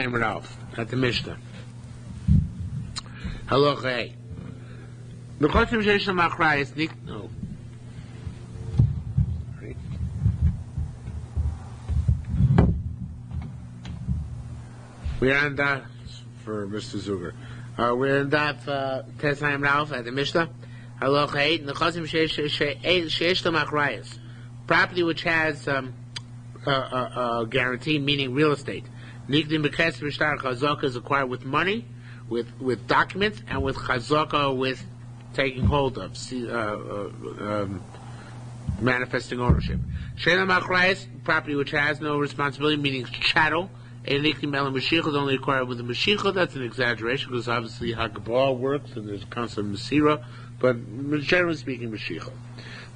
Tesayim Ralph at the Mishnah. Hello, hey. The question of Yerushalmi Kiddushin no. We're on that for Mr. Zuger. We're on that Tesayim Ralph at the Mishnah. Hello, hey. The question of Yerushalmi Kiddushin, property which has guarantee, meaning real estate. Nikdim b'kesef v'shtar chazaka is acquired with money, with documents, and with chazaka with taking hold of, manifesting ownership. She'ein ma'achrayis, property which has no responsibility, meaning chattel. And nikdim el mashiach is only acquired with a mashiach. That's an exaggeration because obviously hagabah works and there's a concept of masira, but generally speaking, mashiach.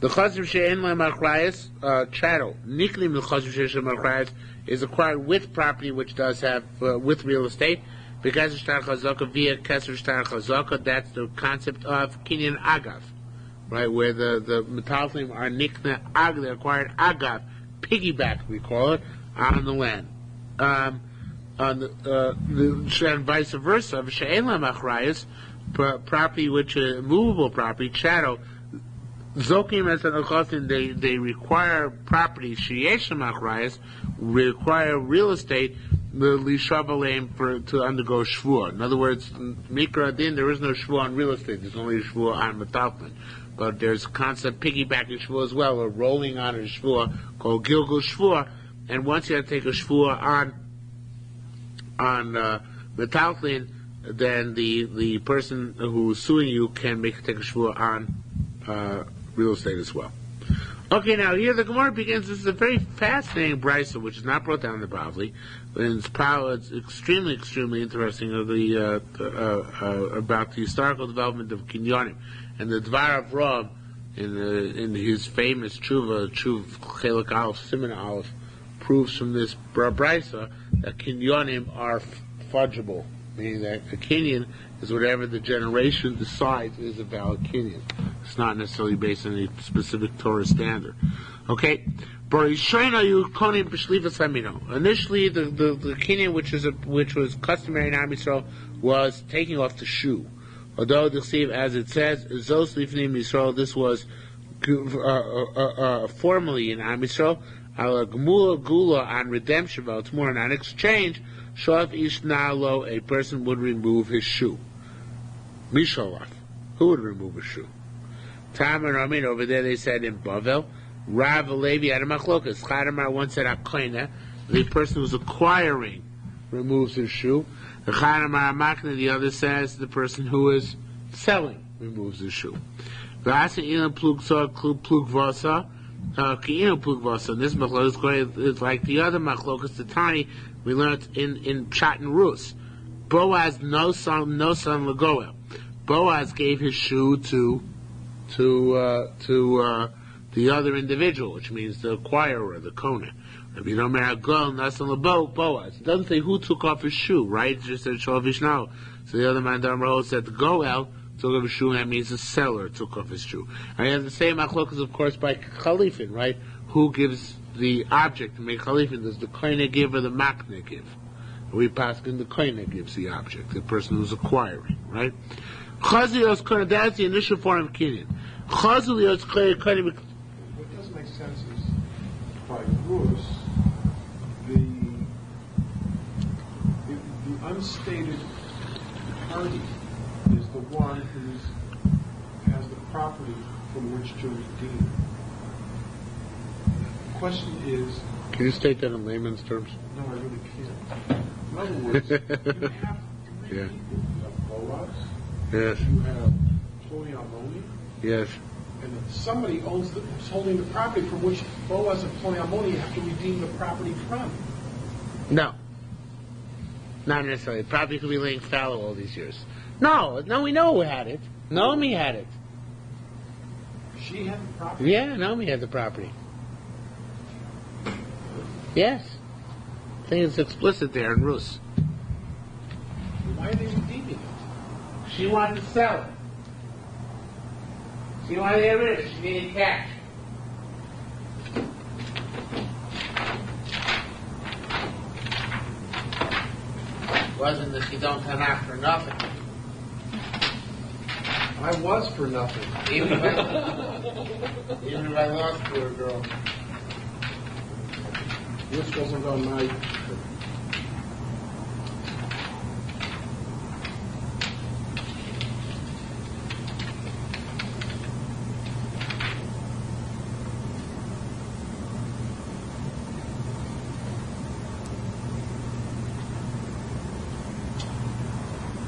The chazim she'ein ma'achrayis, chattel. Nikdim the chazim she'ein ma'achrayis is acquired with property which does have with real estate. Because shtar chazaka via keser shtar chazaka, that's the concept of kinyan agav, right? Where the metallim are nikna agav, they acquired agav, piggyback we call it, on the land. On the and vice versa, she'ein ma'achrayis, property which is movable property, chattel. Zokim as an achotin, they require property, sheyesh ma'achrayis, require real estate, to undergo shvuah. In other words, mikra din, there is no shvuah on real estate. There's only a shvuah on metalton. But there's a concept piggybacking shvuah as well, or rolling on a shvuah called gilgul shvuah. And once you have to take a shvuah on metalton, then the person who's suing you can take a shvuah on real estate as well. Okay, now here the Gemara begins. This is a very fascinating brisa, which is not brought down in the Bavli, but it's extremely, extremely interesting of about the historical development of Kinyonim and the Dvar of Rav in his famous Tshuva Chelik Aleph, Siman Aleph, proves from this brisa that Kinyonim are fungible, meaning that a Kinyan is whatever the generation decides is a valid Kinyan. It's not necessarily based on a specific Torah standard. Okay? Initially, the Kinyan which was customary in Am Yisrael was taking off the shoe. Although the Siv, as it says, Zos Lifnim Yisrael, this was formally in Am Yisrael, Al Gmula Gula on redemption, it's more on exchange, Shav Ishnalo, a person would remove his shoe. Mishalach, who would remove his shoe? Tam and Ramin, over there they said in Bavel, Rav Levi had a machlokas. Chadamar once said Akoina, the person who's acquiring removes his shoe. The Chadamar Amakna, the other says the person who is selling removes his shoe. Vasa ilan plug vasa, ki'inu plug vasa. This machlokas is like the other machlokas, the tani we learned in Pshat and Rus. Boaz no son Lagoel. Boaz gave his shoe to the other individual, which means the acquirer, the kona. If you don't marry a girl, nasan Boaz. It doesn't say who took off his shoe, right? It just said Shavish now. So the other man down the road said the Goel took off his shoe, and that means the seller took off his shoe. And you have the same achlokas, of course, by Khalifin, right? Who gives the object to make Khalifin? Does the kona give or the makna give? We pass in the kona gives the object, the person who's acquiring, right? Chazilios kona, that's the initial form of kinyan. Chazilios kona. What doesn't make sense is by Rus, the unstated party is the one who has the property from which to redeem. The question is. Can you state that in layman's terms? No, I really can't. In other words, you have three people. You have Boaz. Yes. You have Chloe Ammoni. Yes. And if somebody who's holding the property from which Boaz and Chloe Ammoni have to redeem the property from. No. Not necessarily. The property could be laying fallow all these years. No, we know who had it. Naomi had it. She had the property? Yeah, Naomi had the property. Yes. I think it's explicit there in Rus. Why are they redeeming it? She wanted to sell it. She wanted to get rid of it. She needed cash. Wasn't the Chidon Tanakh for nothing. I was for nothing. Even if I lost to a girl. This wasn't on my...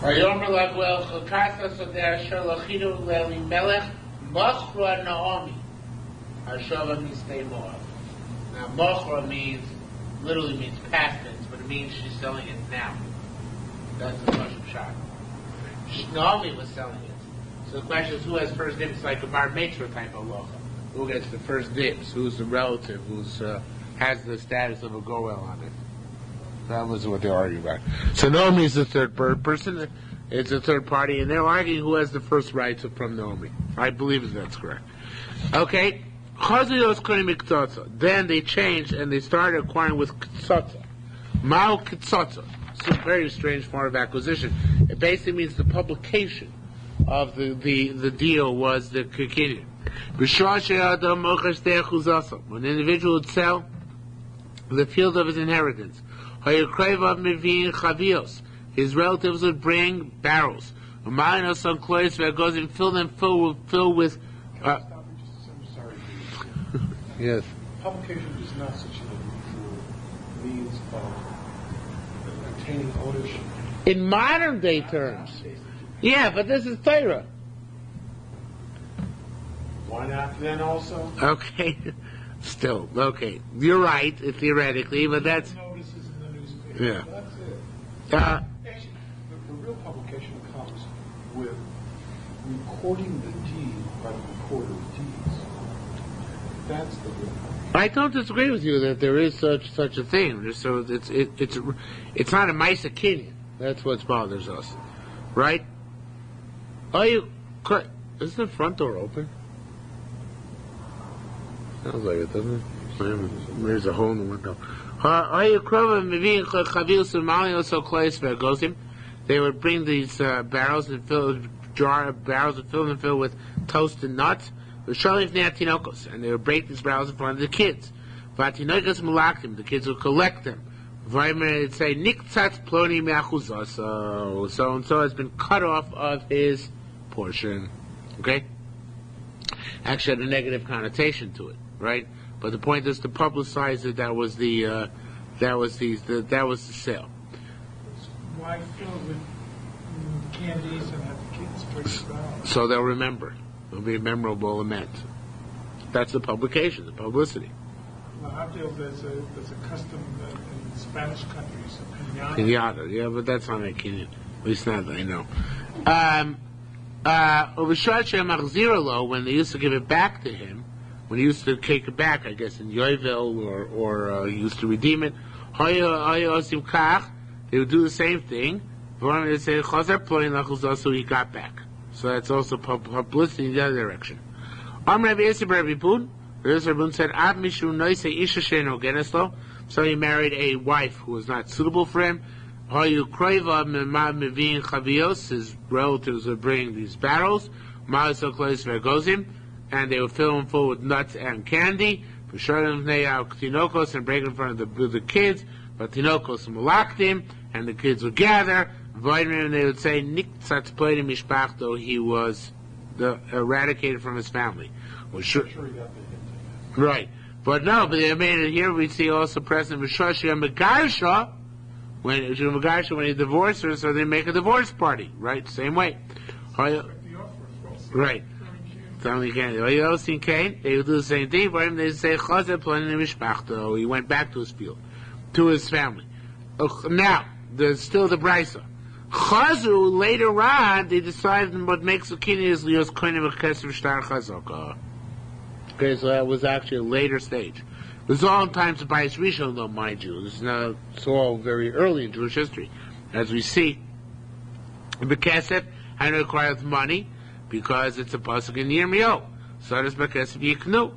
Vayomer Laguel Chokasa Soder Shalachinu Lelimelech Mochra Naomi Hashava Mistei Moav. Now Mochra literally means past tense, but it means she's selling it now. That's the Pashut Shah. Naomi was selling it. So the question is, who has first dibs? It's like a bar mitzvah type of locha. Who gets the first dibs? Who's the relative? Who's has the status of a goel on it? That was what they're arguing about. So Naomi is the third person. It's a third party, and they're arguing who has the first rights from Naomi. I believe that's correct. Okay. Then they changed and they started acquiring with ktsotza. Mao ktsotza. It's a very strange form of acquisition. It basically means the publication of the deal was the kinyan. When the individual would sell the field of his inheritance, his relatives would bring barrels. Fill with. I'm sorry. Yes. Publication is not such a means of obtaining ownership. In modern day terms. Yeah, but this is Torah. Why not then also? Okay. Still, okay. You're right, theoretically, but that's... Notices in the newspaper. Yeah. That's it. Actually, the real publication comes with recording the deed by the recorder of deeds. That's the real publication. I don't disagree with you that there is such a thing. So it's not a Maisa Kinyan. That's what bothers us, right? Is the front door open? Sounds like it, doesn't it? There's a hole in the window. They would bring these barrels and fill them filled with toasted nuts. And they would break these barrels in front of the kids. The kids would collect them. They'd say, so and so has been cut off of his portion. Okay? Actually had a negative connotation to it, right? But the point is to publicize that that was the sale. Why fill with candies and have the kids break the barrel? So they'll remember. It'll be a memorable event. That's the publication, the publicity. Well, I feel there's a custom in Spanish countries, a Pinata, yeah, but that's not a Kenyan. At least not that I know. When they used to give it back to him, when he used to take it back, I guess in Yovel or he used to redeem it, they would do the same thing. They say, so he got back. So that's also publicity in the other direction. Said, so he married a wife who was not suitable for him. His relatives would bring these barrels, and they would fill them full with nuts and candy, and break in front of the kids, and the kids would gather, and they would say, he was eradicated from his family. Well, sure. Right. But no, but they made it here, we see also present when he divorced her, so they make a divorce party, right? Same way. Right. Family candy. They would do the same thing for him. They say, he went back to his field, to his family. Now, there's still the brisa. Chazu, later on, they decided what makes a kinyan is lios koinim v'keser shtar chazaka. Okay, so that was actually a later stage. It was all in times of Bayis Rishon, though, mind you. It's all very early in Jewish history. As we see, Bekesef had to acquire with money because it's a pasuk in Yirmiyahu. So does Bekesef Yiknu.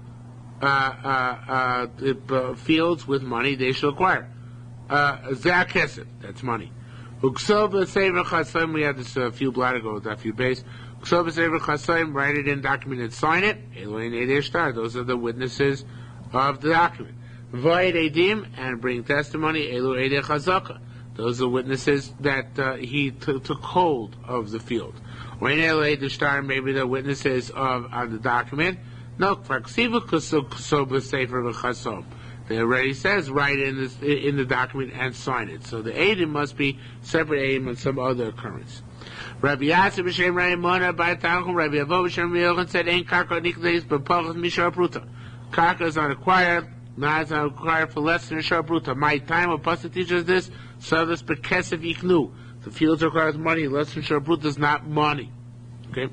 Fields with money they shall acquire. Zakesef, that's money. Uksoba Sever Chasoim, we had this a few blot ago with that few base. Uksoba Sever Chasoim, write it in, document it, sign it. Eloin Eidei Shtar, those are the witnesses of the document. Void Eidim, and bring testimony, Elu Eidei Chazaka. Those are witnesses that he took hold of the field. When Elu Eidei Shtar, maybe the witnesses on the document. No, Faksiva Uksoba Sever Chasoim. It already says write in the document and sign it. So the Eidim must be separate Eidim and some other occurrence. Rabbi Yasser b'shem Rabbi Mona by Tanchum, Rabbi Avo b'shem Rabbi Yochanan said, "Ein karka nikdeis b'pachas mishar pruta." Karka is not acquired, not acquired for less than a shar pruta. My time, a pasuk teaches this. Service b'kesef yiknu. The fields requires money. Less than shar pruta is not money. Okay.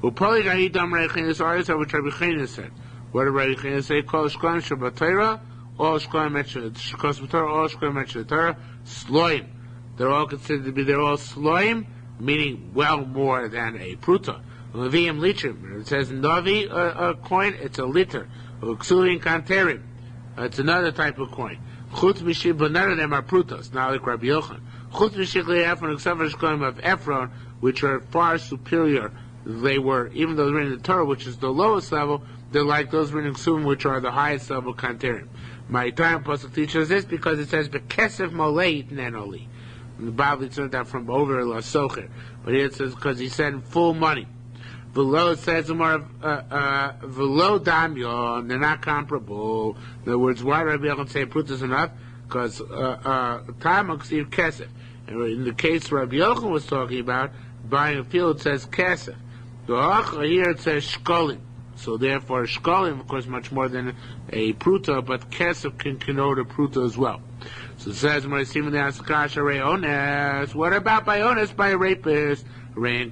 Upali gahidam reichenis aris, which Rabbi Chanan said. What did Rabbi Chanan say? Kol shkolim shabbatayra. All shkolim mentioned Torah, all shkolim mentioned Torah, sloim. They're all considered to be, they're all sloim, meaning well more than a pruta. Leviim lichim. It says navi, a coin, it's a liter. Uksulim kanterim. It's another type of coin. Chutz mishib, but none of them are prutas, not like Rabbi Yochanan. Chutz mishib le'efron, except for shkolim of Ephron, which are far superior. They were, even though they're in the Torah, which is the lowest level, they're like those written in Ksum, which are the highest level kanterim. My time pasuk teaches this because it says bekesef moleit nenoli. The Bible turned out from over la socher, but here it says because he said full money. Velo it says more velo damyon, they're not comparable. In other words, why Rabbi Yochanan say prut is enough? Because time ksiv kesef. And in the case Rabbi Yochanan was talking about buying a field, it says kesef. The here it says shkolim. So therefore, shkolim, of course, much more than a pruta, but kesef can connote a pruta as well. So it says, what about by honest, by a rapist? There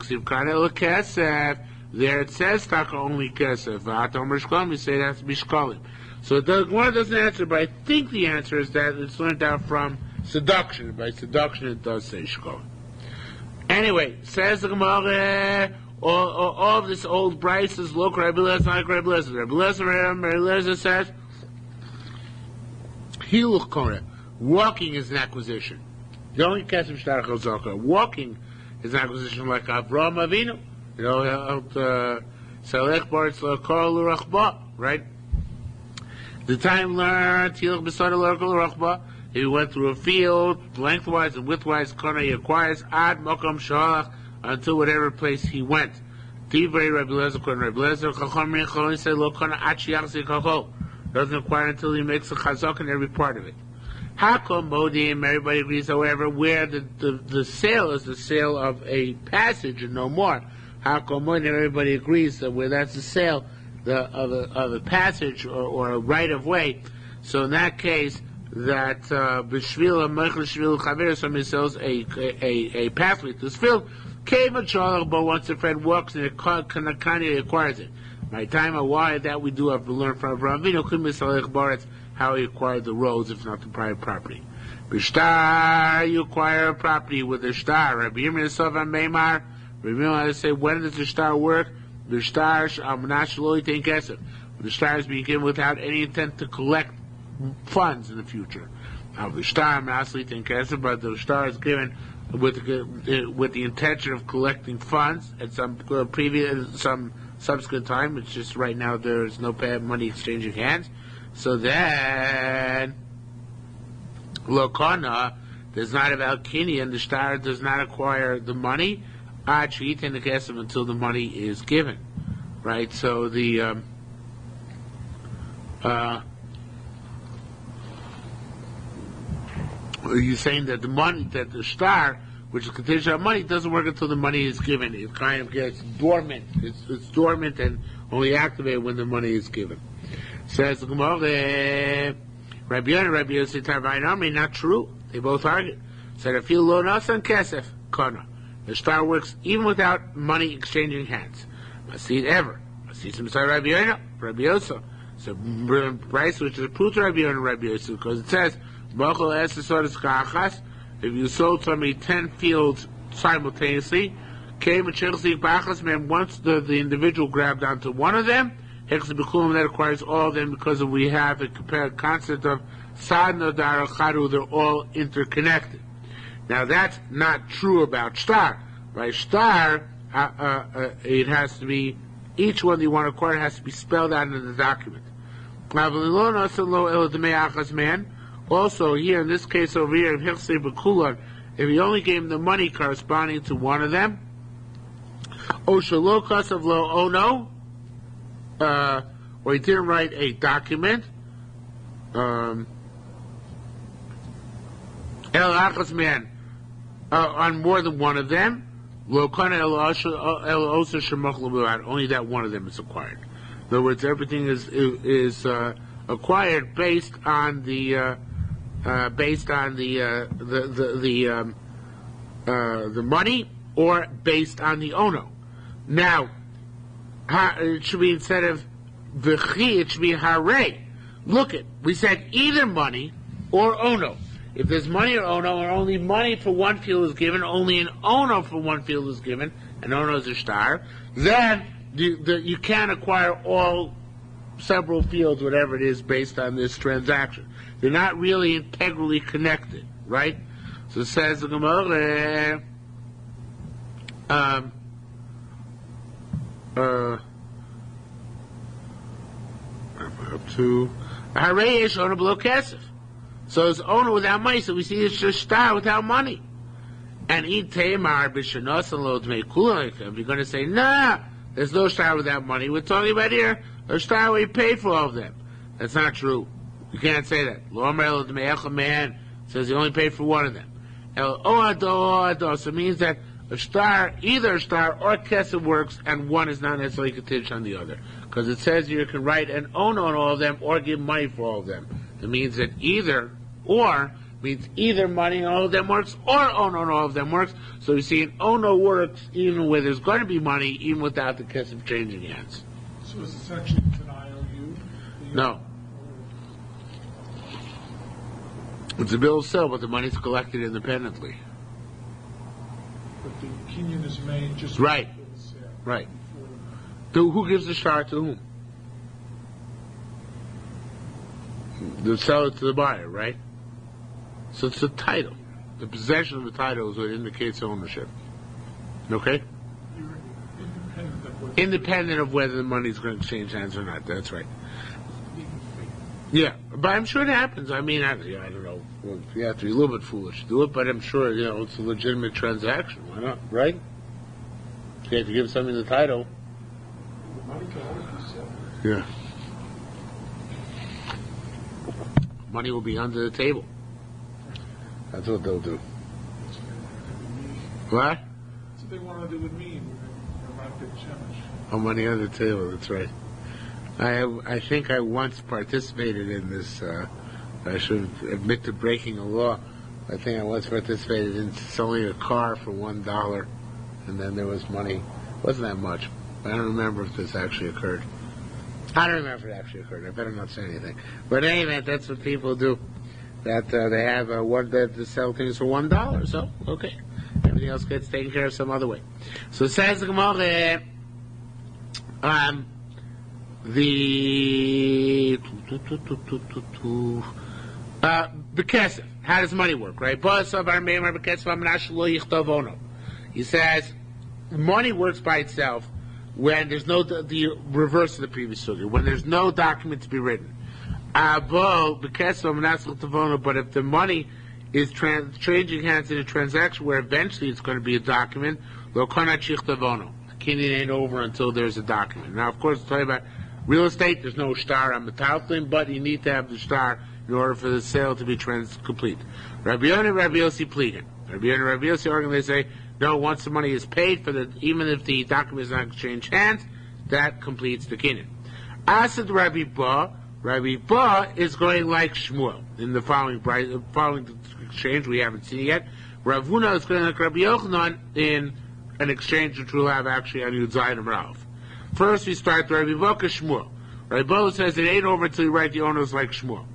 it says, taka only kesef. You say it has to be shkolim. So the Gemara doesn't answer, but I think the answer is that it's learned out from seduction. By seduction, it does say shkolim. Anyway, says the Gemara, all of this old Bryce is look Rabbi Lezer, not Rabbi Lezer. Rabbi Lezer says, Hiluch Koreh, walking is an acquisition. The only Kesef Shtar Chazaka, walking is an acquisition like Avraham Avinu. You know, Salech Baritz L'Kor L'Rachba, right? The time learned, Hiluch B'Sada L'Kor L'Rachba, he went through a field, lengthwise and widthwise, Kona he acquires, Ad Mokom Shalach, until whatever place he went. Divrei Rabbi Lezer, according to Rabbi Lezer, Chacham Recholin said, Lo Kona Achi Yachzi Kachol. Doesn't acquire until he makes a chazak in every part of it. Hakom Modim, everybody agrees, however, where the sale is the sale of a passage and no more. Hakom Modim, everybody agrees that where that's the sale of a passage or a right of way. So in that case, that b'shvil ha'meichel shvil chaver, somebody sells a pathway to this field. Came a chalach, but once a friend walks in a kanakani, acquires it. My time, why that we do have to learn from Avraham Avinu, couldn't be salech baretz, how he acquired the roads, if not the private property. B'shtar, you acquire a property with a shtar. Rabbi Yirmiyah Sovan Meimar. Rabbi Yirmiyah say, when does the shtar work? The shtar amnash lo yitain kesef. The shtar is being given without any intent to collect funds in the future. Now the shtar amnash lo yitain kesef, but the shtar is given with the intention of collecting funds at some subsequent time. It's just right now there is no money exchanging hands. So then, Lokana does not have Alkini, and the shtar does not acquire the money and the kesef until the money is given. Right? So the you're saying that the money, that the shtar, which is contingent on money, doesn't work until the money is given. It kind of gets dormant. It's dormant and only activated when the money is given. Says the Gemara, Rabbi Yonah, Rabbi Yosef Tarvainami, not true. They both argue. Said, if you loan us on kesef, kana. The shtar works even without money exchanging hands. I see it ever. I see some side Rabbi Yonah, Rabbi Yosef. So price which is put Rabbi Yonah, Rabbi Yosef, because it says, if you sold somebody 10 fields simultaneously, came and once the individual grabbed onto one of them, that acquires all of them because we have a compared concept of sadna dar charu, they're all interconnected. Now that's not true about shtar. By shtar, it has to be, each one that you want to acquire has to be spelled out in the document. Also, here in this case over here, if he only gave him the money corresponding to one of them, or he didn't write a document, on more than one of them, only that one of them is acquired. In other words, everything is acquired based on the money, or based on the ono. Now, it should be, instead of v'chi, it should be hare. Look it, we said either money or ono. If there's money or ono, or only money for one field is given, only an ono for one field is given, and ono is a shtar, then you can't acquire all several fields, whatever it is, based on this transaction. They're not really integrally connected, right? So it says the Gemara, up to Hareyesh ono below kesef. So it's owner without money. So we see it's just shtar without money. And if you're going to say, nah, there's no shtar without money, we're talking about here a shtar where you paid for all of them. That's not true. You can't say that. Man says he only paid for one of them. So it means that a shtar, either a shtar or kesef works, and one is not necessarily contingent on the other. Because it says you can write an ono on all of them or give money for all of them. It means that either means either money on all of them works, or ono on all of them works. So you see, an ono works even where there's going to be money, even without the kesef changing hands. So is this actually an IOU? No. It's a bill of sale, but the money's collected independently. But the kinyan is made just Right. for the sale. Right. Who gives the shtar to whom? The seller to the buyer, right? So it's the title. The possession of the title is what indicates ownership. Okay? You're independent of what Independent of whether the money's going to exchange hands or not. That's right. Yeah, but I'm sure it happens. I mean, I don't know. Well, you have to be a little bit foolish to do it, but I'm sure, it's a legitimate transaction. Why not, right? You have to give somebody the title. the money can always be sold. Yeah. Money will be under the table. That's what they'll do. What? That's what they want to do with me. We're not big challenge. Oh, money under the table, that's right. I think I once participated in this, I should admit to breaking a law. I think I once participated in selling a car for $1, and then there was money. It wasn't that much. I don't remember if this actually occurred. I don't remember if it actually occurred. I better not say anything. But anyway, that's what people do. That they have one that to sell things for $1. So, okay. Everything else gets taken care of some other way. So it says the Gemara, the bekesef. How does money work, right? He says money works by itself when there's no the reverse of the previous sugya, when there's no document to be written. But if the money is changing hands in a transaction where eventually it's going to be a document, the kinyan ain't over until there's a document. Now, of course, we're talking about real estate. There's no shtar on the metaltlin, but you need to have the shtar in order for the sale to be complete. Rabbi Yonah and Rabbi Yossi pleaded. Rabbi Yonah and Rabbi Yossi are going to say, no, once the money is paid, even if the document is not exchanged hands, that completes the kinyan. Asad Rabbi Ba is going like Shmuel in the following exchange. We haven't seen it yet. Rav Huna is going like Rabbi Yochanan in an exchange which we'll have actually on Yud Zayin and Rav. First, we start with Rabbi Ba Shmuel. Rabbi Ba says it ain't over until you write the owners like Shmuel.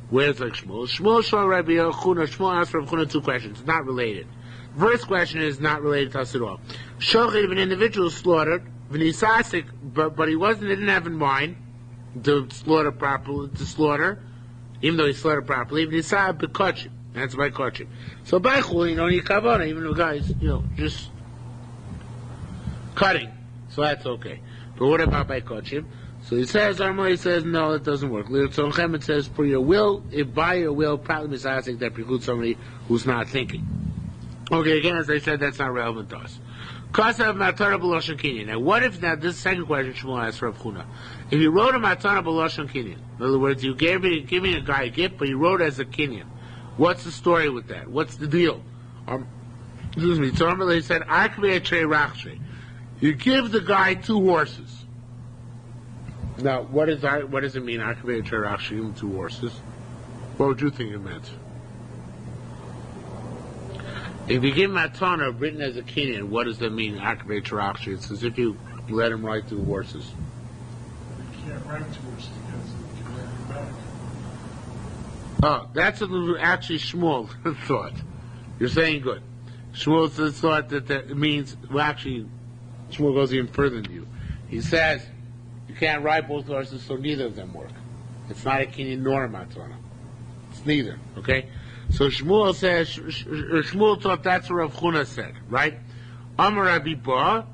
Where's like Shmuel? Shmuel showed Rabbi Yochanan. Shmuel asked Rabbi Yochanan two questions. It's not related. The first question is not related to us at all. Shochid, if an individual slaughtered, but he didn't have in mind to slaughter properly, even though he slaughtered properly, That's by Kochim. So by Chulin, you don't need Kavana, even the guys, just cutting. So that's okay. But what about by Kochim? So he says, Armali says, no, it doesn't work. L'Tzonechem, it says, for your will, if by your will, probably misasik, that precludes somebody who's not thinking. Okay, again, as I said, that's not relevant to us. Kasav matana b'loshen kinyan. Now, what if, now, this second question, Shmuel asked Rav Huna. If you wrote a matana b'loshen kinyan, in other words, you giving a guy a gift, but you wrote as a kinyan. What's the story with that? What's the deal? Excuse me, so Armali said, Akvei trei rachshe. You give the guy 2 horses. Now, what does it mean? Akvei trei rachshe, give him 2 horses. What would you think it meant? If you give him a matana written as a kinyan, what does that mean? Akvei trei rachshe. It's as if you let him ride 2 horses. You can't write 2 horses because you can write them back. Oh, that's what actually Shmuel thought. You're saying good. Shmuel thought that it means, well, actually, Shmuel goes even further than you. He says, you can't ride both horses, so neither of them work. It's not a kinyan nor a matana. It's neither, okay? So Shmuel says, Shmuel thought that's what Rav Huna said, right? Amar Rabbi Ba,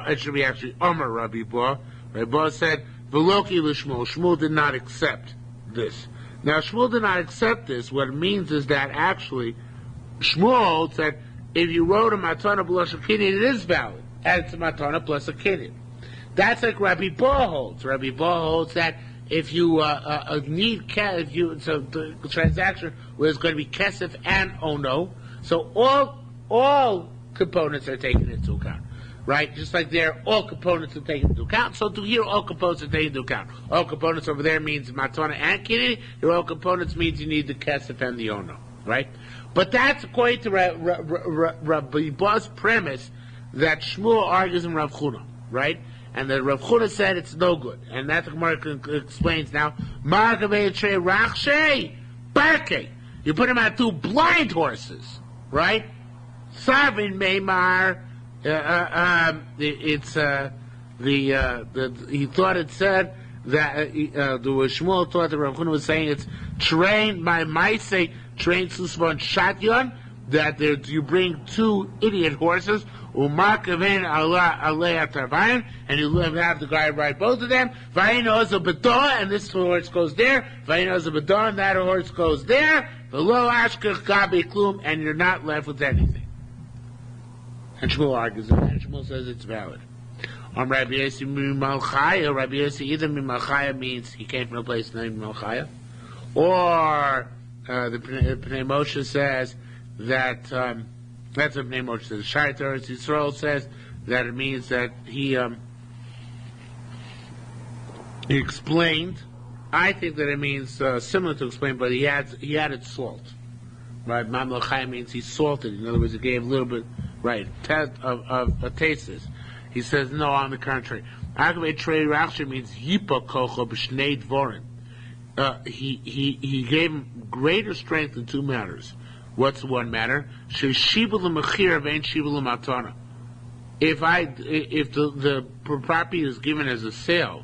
it should be actually Amar Rabbi Ba. Rabbi Ba said, Veloki l'Shmuel. Shmuel did not accept this. Now, Shmuel did not accept this. What it means is that actually, Shmuel said, if you wrote a matana b'loshen kinyan, it is valid. And it's a matana plus a kinyan. That's like Rabbi Ba holds. Rabbi Ba holds that if you need so the transaction where it's going to be kesef and ono, so all components are taken into account. Right? Just like there, all components are taken into account. So to here, all components are taken into account. All components over there means matana and kinyan. Your all components means you need the kesef and the ono. Right? But that's according to Rabbi Ba's premise that Shmuel argues in Rav Huna. Right? And the Rav Huna said it's no good. And that the Gemara explains now. You put him on 2 blind horses. Right? Savin Meimar. He thought it said that the Shmuel thought that Rav Huna was saying it's trained by Maisei, trained Susman Shatyon, that you bring 2 idiot horses, Umarkaven Alei Atarvayan, and you have the guy ride both of them, Vaino Zabador, and this horse goes there, Vaino Zabador, and that horse goes there, Velo Ashkach Gabi Klum, and you're not left with anything. And Shmuel argues that, and Shmuel says it's valid. Rabbi Yossi Mimalchaya, Rabbi Yossi either Mimalchaya means he came from a place named Mimalchaya, or the Pnei Moshe says that, that's what Pnei Moshe says. Shai Torah Yisrael says that it means that he explained. I think that it means similar to explain, but he added salt. Right? Mimalchaya means he salted. In other words, he gave a little bit. Right, of a taste. He says, no, on the contrary. Akvei trei rachshe means yipa kocho b'shnei dvorim. He gave him greater strength in 2 matters. What's one matter? Sheshiva l'mechir v'ein shiva l'matana. If the property is given as a sale,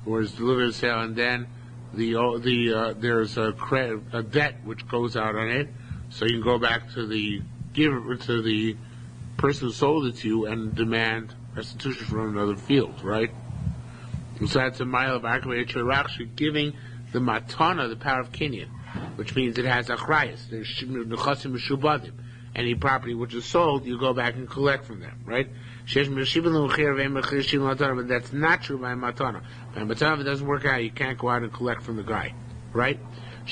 or is delivered as a sale, and then there's a debt which goes out on it, so you can go back to the giver, to the person who sold it to you and demand restitution from another field, right? So that's a mile of Akvei trei rachshe giving the matana the power of kinyan, which means it has achrayas. There's nechasim mishubadim. Any property which is sold, you go back and collect from them, right? But that's not true by matana. By matana, if it doesn't work out, you can't go out and collect from the guy, right?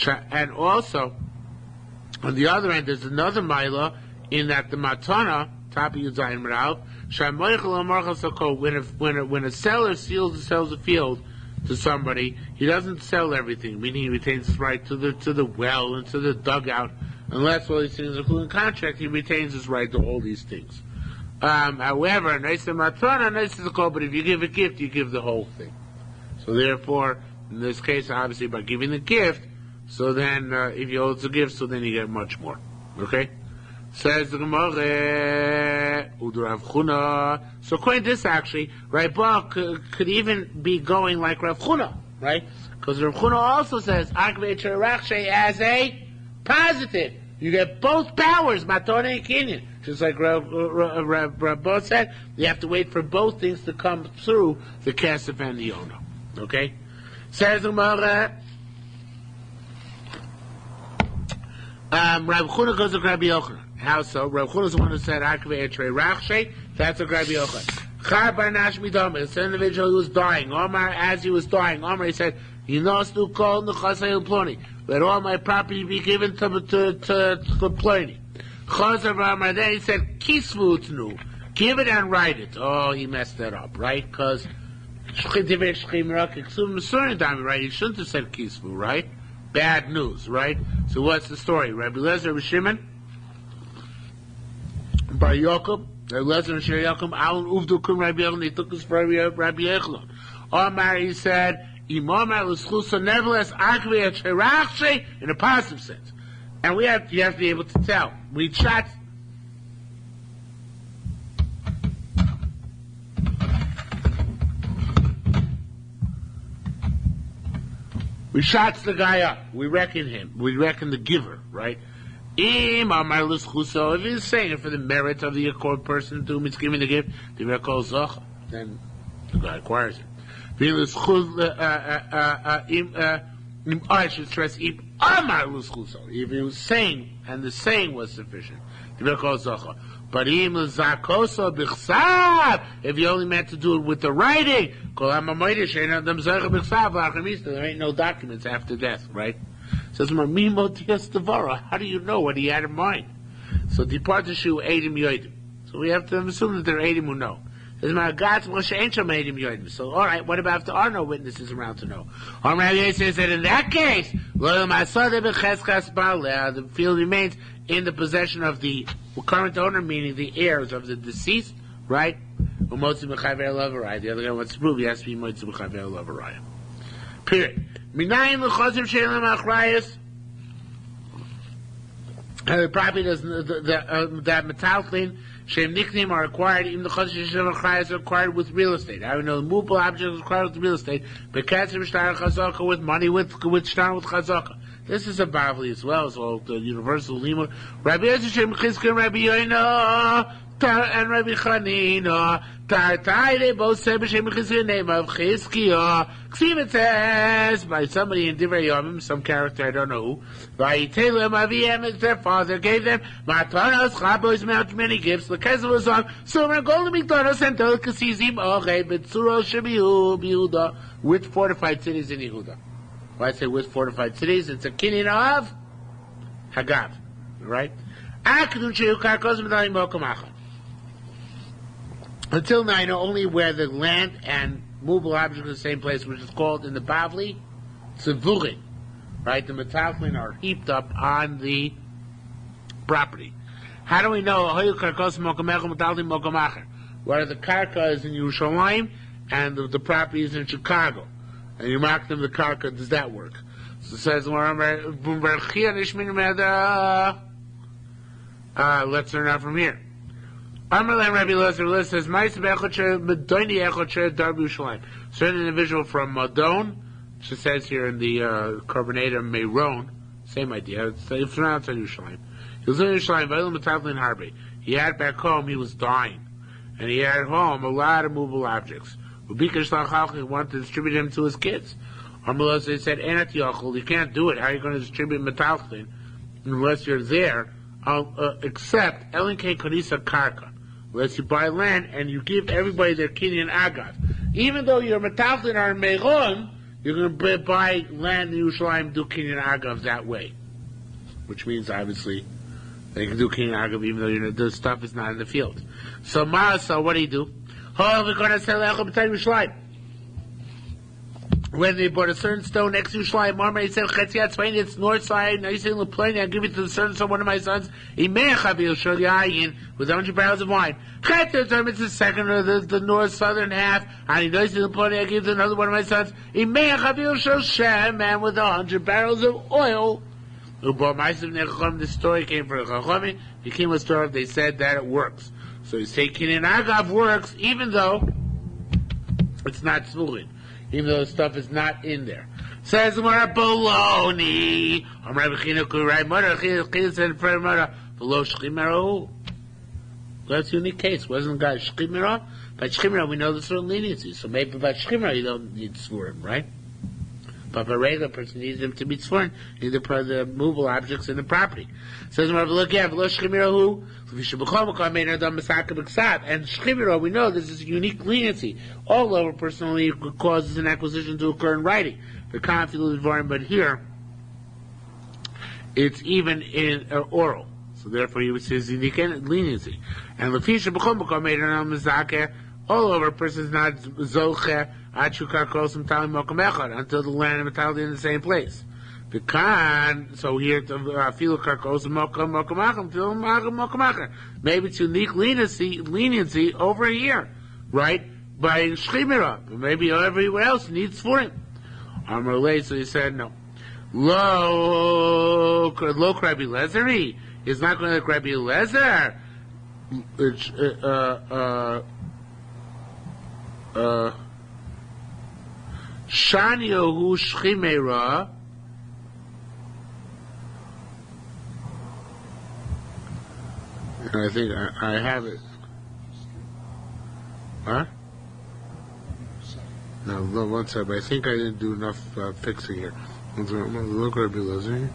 And also, on the other end, there's another mila in that the matana, top of Yudayin Merav, when a seller sells a field to somebody, he doesn't sell everything, meaning he retains his right to the well and to the dugout. Unless all these things are included in contract, he retains his right to all these things. However, nice matana, nice is a call, but if you give a gift, you give the whole thing. So therefore, in this case, obviously by giving the gift, so then if you hold the gift, so then you get much more. Okay? Says the Gemara, Rav Huna. So according to this, actually, Rav Ba could even be going like Rav Huna, right? Because Rav Huna also says Akvei trei rachshe as a positive. You get both powers, matona and kinyan. Just like Rabbi said, you have to wait for both things to come through the kesef and the ono. Okay? Says the Gemara, Rabbi Chuna goes to Rabbi Yochanan. How so? Rabbi Chuna is the one who said, Akve etrei rachshe. That's a Rabbi Yochanan. Char bar nash midama. It's an individual who was dying. Omar, as he was dying, Omar, he said, Yinosnu kol nechasei ploni. Let all my property be given to Ploni. Chazar Omar, then he said, Kisvu utnu. Give it and write it. Oh, he messed that up, right? Because right? He shouldn't have said Kisvu, right? Bad news, right? So what's the story? Rabbi Lezer, Rabbi Shimon, Bar Yochum, Rabbi Lezer and Shir Yochum, Alun Uvdu Kum Rabbi Yochanan, they took us for Rabbi Yochanan. Omar, he said, Imomar L'Schusa, nevertheless, Akvi et Cherachshe, in a positive sense. And you have to be able to tell. We shot the guy up. We reckon him. We reckon the giver, right? If he's saying it for the merit of the accord person to whom he's giving the gift, then the guy acquires it. I should stress, if he was saying, and the saying was sufficient, but if you only meant to do it with the writing, there ain't no documents after death, right? Says, how do you know what he had in mind? So depart the shoe, Eidim Yoidim. So we have to assume that there are Eidim who know. So, all right, what about if there are no witnesses around to know? Rabbi says that in that case, the field remains in the possession of the current owner, meaning the heirs of the deceased, right? The other guy wants to prove he has to be Motzi B'Chaver Lavaraya. Period. Probably doesn't that metalchlin Shem nickname are acquired, even the Chazir Shem Achayas are acquired with real estate. I know the movable object is acquired with real estate, but Katzir Shtar Chazaka with money, with Shtar with Chazaka. This is a Bavli as well, so the universal lima. Rabbi Yosef Shem Chizkin, Rabbi Yoina, and Rabbi Chanina, they both said B'Shem Chizkin, name of Chizkiah. It says by somebody in Divrei Yomim, some character I don't know who. Vayitelem Aviem, as their father gave them Matanos, Chabos, many gifts. L'kezel was on silver, gold, McDonald's, and delicacies. Okay, B'Tzuro Shebihu Yehuda, with fortified cities in Yehuda. Why I say with fortified cities? It's a kinyan of Hagav, right? Until now, I know only where the land and movable objects are the same place, which is called in the Bavli, Tzevurin, right? The metalchlin are heaped up on the property. How do we know? What are the karka is in Yerushalmi and the property is in Chicago? And you mark them the karka, does that work? So it says, let's learn out from here. Amalem Rabbi Lezer says, certain individual from Madon, which it says here in the Carbonator Meron, same idea, it's pronounced on Yerushalayim. He was in Yerushalayim, he had back home, he was dying. And he had at home a lot of movable objects. He wanted to distribute them to his kids. They said, you can't do it. How are you going to distribute metalchlin unless you're there? Except Elinke Kodisa Karka. Unless you buy land and you give everybody their kinyan agav. Even though your metalchlin are in Meron, you're going to buy land in Yerushalayim, do kinyan agav that way. Which means, obviously, they can do kinyan agav even though the stuff is not in the field. So, Marasa, what do you do? When they bought a certain stone next to Yerushalayim, Marmar, he said, it's north side, now you say, I'll give it to the certain son, one of my sons, with 100 barrels of wine. It's the second or the north southern half, and he knows I give it to another one of my sons, man with 100 barrels of oil. This story came from the Chachamim, became a story, they said that it works. So he's taking in Agav works, even though it's not Tzvurin. Even though the stuff is not in there. Says the Gemara, baloney. Rabbi Chinuch, right? Mother, Chinuch said, "Friend, mother, below shchimera." That's a unique case. Wasn't the guy shchimera? By shchimera, we know there's certain leniency. So maybe by shchimera, you don't need svurim, right? But by a regular person, needs them to be svurim. You need the movable objects in the property. Says Rabbi, look here, below shchimera who? And shchimera, we know this is a unique leniency. All over personally causes an acquisition to occur in writing. But here, it's even in oral. So therefore, you would say it's unique leniency. And all over, a person is not zoche until the land and metal in the same place. So here, maybe it's unique leniency over here, right? By shchimera, maybe everywhere else needs for it. So he said no. Lo Rabbi Lezeri is not going to like Rabbi Lezer. Shanio hu shchimera. I think I have it. Huh? No, one second. I think I didn't do enough fixing here. Look, Rabbi Lezer.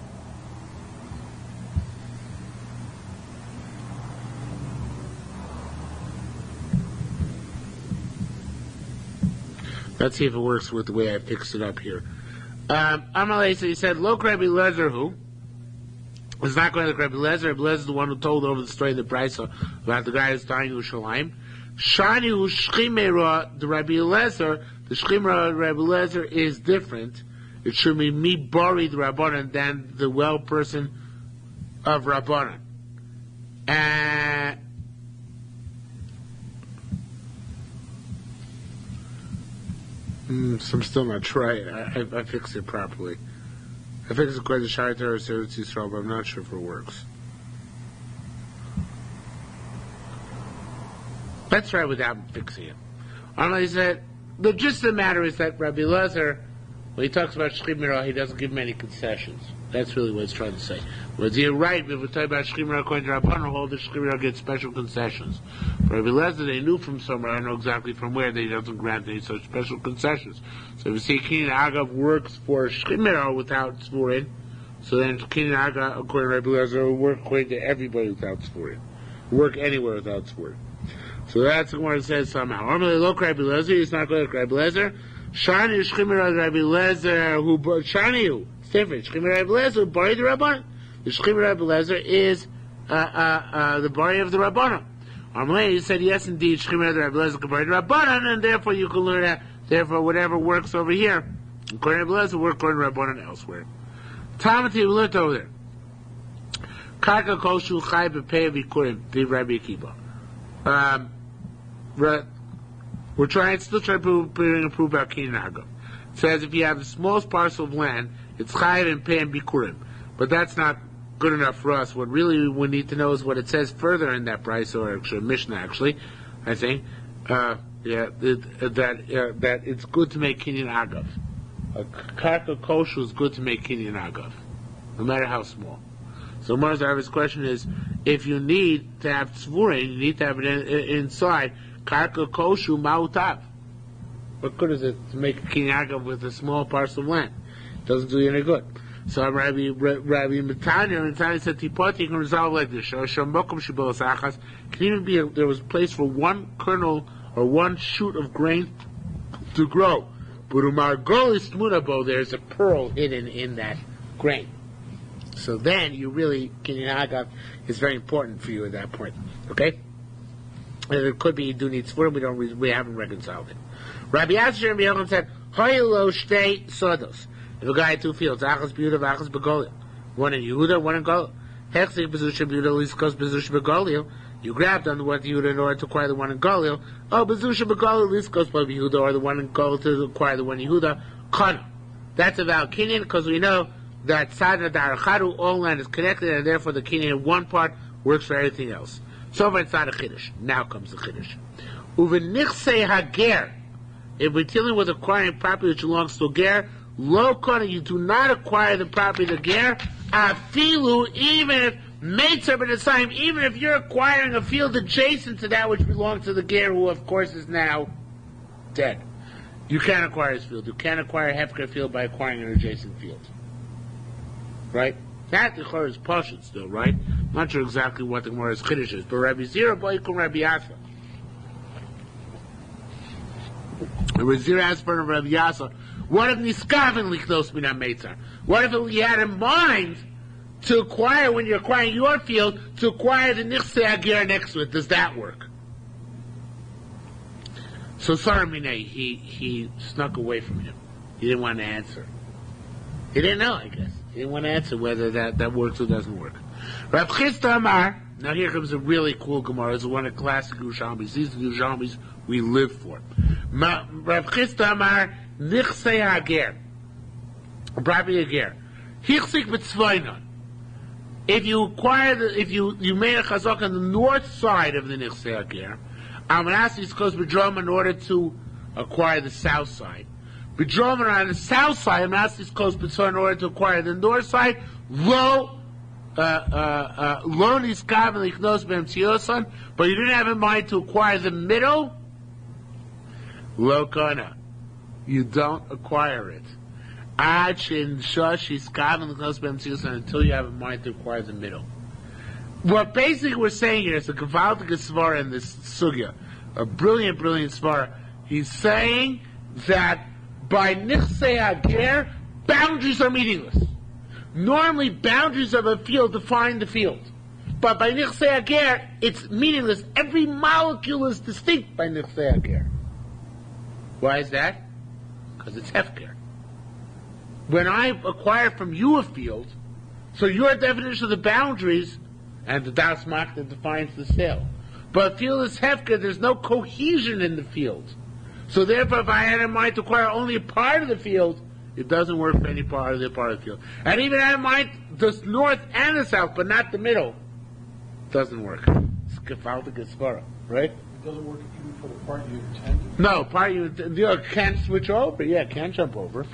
Let's see if it works with the way I fixed it up here. Amalei, so he said, Lok Rabbi Lezer who? It's not going to Rabbi Lezer. Rabbi Lezer is the one who told over the story of the Brisa about the guy who's dying in Yerushalayim. Shani hu shchimera, the Rabbi Lezer, the shchimera of Rabbi Lezer is different. It should be me bari the Rabbanan than the well person of Rabbanan. So I'm still not sure I fixed it properly. I fixed it according to Shaitar or Seretz Yisrael, but I'm not sure if it works. Let's try without fixing it. He said, the gist of the matter is that Rabbi Lezer, when he talks about shchimera, he doesn't give many concessions. That's really what he's trying to say. Whereas you're right, if we're talking about shchimera according to Rabbanan, hold the shchimera gets special concessions. For Rabbi Lezer, they knew from somewhere, I don't know exactly from where, that he doesn't grant any such special concessions. So if you see Kinyan Agav works for shchimera without svurin, so then Kinyan Agav, according to Rabbi Lezer, will work according to everybody without svurin. Work anywhere without svurin. So that's what it says somehow. Normally, look, Rabbi Lezer, he's not going to Rabbi Lezer. Shani shchimera Rabbi Lezer, who Shani who? It's different. Shchimera Rabbi Lezer, who bari the Rabbanan. The shchimera Rabbi Lezer is the bari of the Rabbanan. He said, yes, indeed, shchimera Rabbi Lezer can bari the Rabbanan, and therefore you can learn that. Therefore, whatever works over here, according to Rabbi Lezer, work according to Rabbanan elsewhere. Talmud, we learned over there. Karka koshu chai b'pei v'kurim v'Rabbi Akiva. We're still trying to prove about Kinyan Agav. It says if you have the smallest parcel of land, it's chayiv and pei and bikurim. But that's not good enough for us. What really we need to know is what it says further in that Brisa, or actually Mishnah, actually, I think. That it's good to make Kinyan Agav. A karka koshu is good to make Kinyan Agav, no matter how small. So Marza's question is, if you need to have tzvurin, you need to have it inside, karka koshu ma'utav. What good is it to make a Kinyan Agav with a small parcel of land? It doesn't do you any good. So Rabbi Matanya said, Tipoti can resolve like this. Can even be there was a place for one kernel or one shoot of grain to grow. But there's a pearl hidden in that grain. So then you really, Kinyan Agav is very important for you at that point. Okay? And it could be you do need tzvurim, we haven't reconciled it. Rabbi Asher and Yochanan said, Hoylo shtei sodos. If a guy had two fields, Achas B'Yehuda, Achas B'Goliel. One in Yehuda, one in Goliel. Hechzik B'Zusha B'Yehuda, Liskos B'Zusha B'Goliel. You grabbed on the one in Yehuda in order to acquire the one in Goliel. Oh, B'Zusha B'Goliel, Liskos B'Yehuda, or the one in Goliel to acquire the one in Yehuda. Kana. That's about Kinyan, because we know that Sadna Darachadu, all land is connected, and therefore the Kinyan in one part works for everything else. So far it's not a Chiddush. Now comes the Chiddush. Uvenichse Hager. If we're dealing with acquiring property which belongs to a ger, Lo kona, you do not acquire the property of the ger, afilu, even if Meitzah b'Nesayim, even if you're acquiring a field adjacent to that which belongs to the ger, who of course is now dead. You can't acquire his field. You can't acquire a hefker field by acquiring an adjacent field. Right? That the Gemara is pashut still, right? I'm not sure exactly what the Gemara's chiddush is, but Rabbi Zira boikum Rabbi Yasa. Rabbi Zira asked for Rabbi Yasa, what if niskaven liknos minam meitzar? What if he had in mind to acquire, when you're acquiring your field, to acquire the nichsei ager next to it? Does that work? So Saramine, he snuck away from him. He didn't want to answer. He didn't know, I guess. He didn't want to answer whether that works or doesn't work. Rav Chisda Amar, now here comes a really cool Gemara. It's one of the classic Yerushalmis. These are the Yerushalmis we live for. Rav Chisda Amar, Nichsei Hager, property Hager. Hichsik b'tzvaynon. If you acquire if you made a chazak on the north side of the Nichsei Hager, Amanasi is close B'drom in order to acquire the south side. B'drom on the south side, Amanasi is close B'tzor in order to acquire the north side. Lo niskav liknos b'mtziyosan, but you didn't have in mind to acquire the middle. Lo kana, you don't acquire it. Until you have in mind to acquire the middle. What basically we're saying here is a Gavaldik Svara in this Sugya, a brilliant Svara. He's saying that by Nichsei Hager, boundaries are meaningless. Normally, boundaries of a field define the field. But by Nichsei Hager, it's meaningless. Every molecule is distinct by Nichsei Hager. Why is that? Because it's Hefker. When I acquire from you a field, so your definition of the boundaries, and the Das Makta defines the sale. But a field is Hefker, there's no cohesion in the field. So therefore, if I had in mind to acquire only a part of the field, it doesn't work for any part of the field. And even I had in mind the north and the south, but not the middle, it doesn't work. It's Gefaldik Svara, right? It doesn't work even for the part you intended. No, part you can't switch over. Yeah, can't jump over.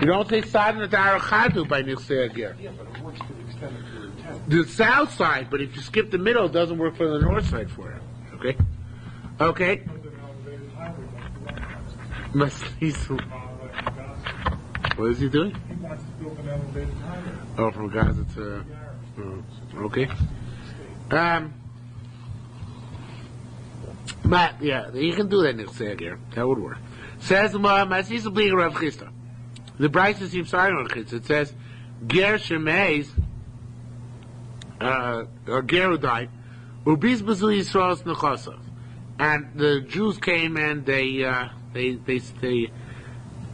You don't say Sadna Darachadu by Nichsei Hager. Yeah, but it works to the extent of your intent. The south side, but if you skip the middle, it doesn't work for the north side for it. Okay? Okay? What is he doing? He wants to build an elevated highway. Oh, from Gaza to... okay. But, yeah, you can do that Nichsei Hager. That would work. Says Masisa Bli Rav Chisda. The Brisa seems sorry on Chisda. It says, Ger Shemeiz, or Ger died, Ubiz Bazu Yisrael's Nechosov. And the Jews came and they